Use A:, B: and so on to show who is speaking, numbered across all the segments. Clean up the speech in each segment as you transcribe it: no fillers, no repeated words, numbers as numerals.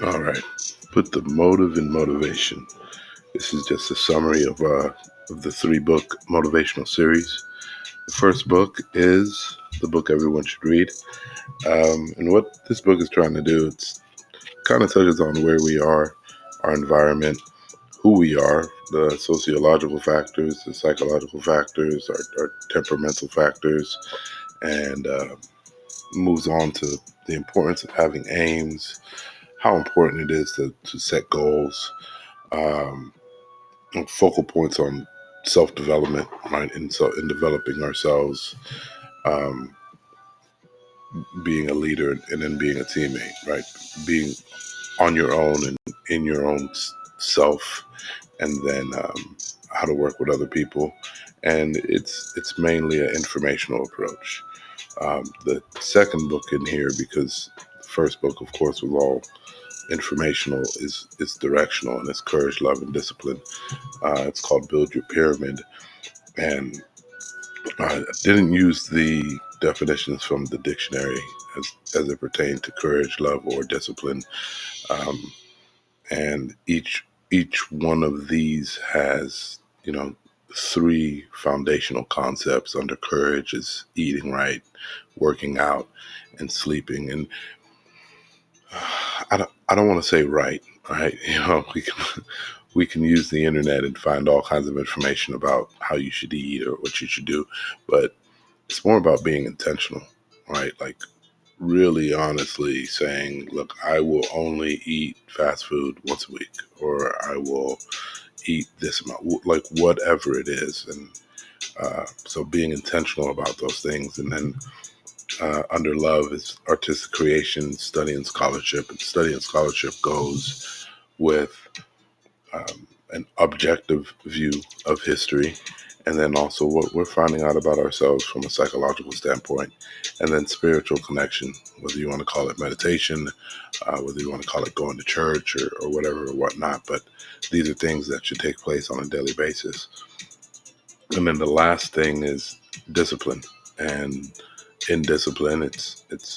A: All right. Put the motive in motivation. This is just a summary of the 3-book motivational series. The first book is the book everyone should read. And what this book is trying to do, it's kind of touches on where we are, our environment, who we are, the sociological factors, the psychological factors, our temperamental factors, and moves on to the importance of having aims, how important it is to set goals, um, focal points on self-development, right? And so in developing ourselves, um, being a leader and then being a teammate, right? Being on your own and in your own self, and then how to work with other people. And it's mainly an informational approach. The second book in here, because the first book, of course, was all informational, is directional, and it's Courage, Love, and Discipline. It's called Build Your Pyramid, and I didn't use the definitions from the dictionary as it pertained to courage, love, or discipline. Um, and each one of these has, 3 foundational concepts. Under courage is eating right, working out, and sleeping. And I don't want to say right. We can use the internet and find all kinds of information about how you should eat or what you should do, but it's more about being intentional, right? Like really honestly saying, look, I will only eat fast food once a week, or I will eat this amount, like whatever it is. And so being intentional about those things. And then under love is artistic creation, study and scholarship. And study and scholarship goes with an objective view of history, and then also what we're finding out about ourselves from a psychological standpoint, and then spiritual connection, whether you want to call it meditation, whether you want to call it going to church or whatever or whatnot. But these are things that should take place on a daily basis. And then the last thing is discipline. And in discipline, it's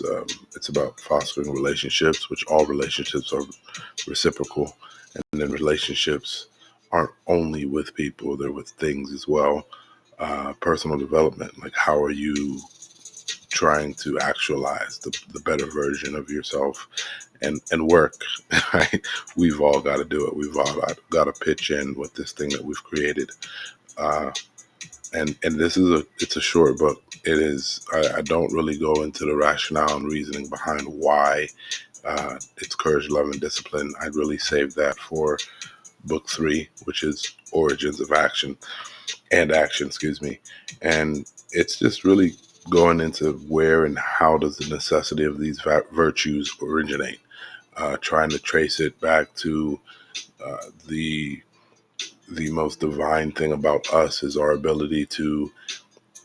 A: about fostering relationships, which all relationships are reciprocal. And then relationships aren't only with people; they're with things as well. Personal development, like how are you trying to actualize the better version of yourself, and work, right? We've all got to do it. We've all got to pitch in with this thing that we've created. Uh, and this is it's a short book. It is. I don't really go into the rationale and reasoning behind why it's Courage, Love, and Discipline. I'd really save that for book 3, which is Origins of Action and Action, excuse me. And it's just really going into where and how does the necessity of these virtues originate. Trying to trace it back to the most divine thing about us is our ability to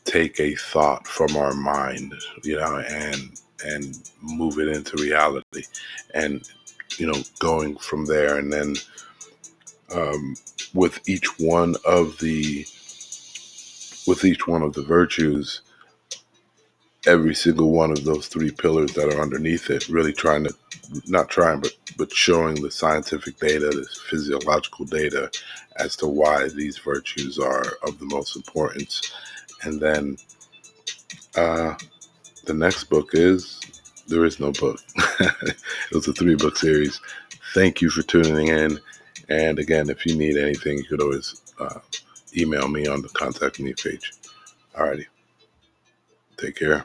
A: take a thought from our mind, and move it into reality, and going from there. And then um, with each one of the virtues, every single one of those 3 pillars that are underneath it, really trying to not trying but showing the scientific data, the physiological data as to why these virtues are of the most importance. And then uh, the next book is There Is No Book. It was a 3-book series. Thank you for tuning in. And again, if you need anything, you could always email me on the contact me page. Alrighty. Take care.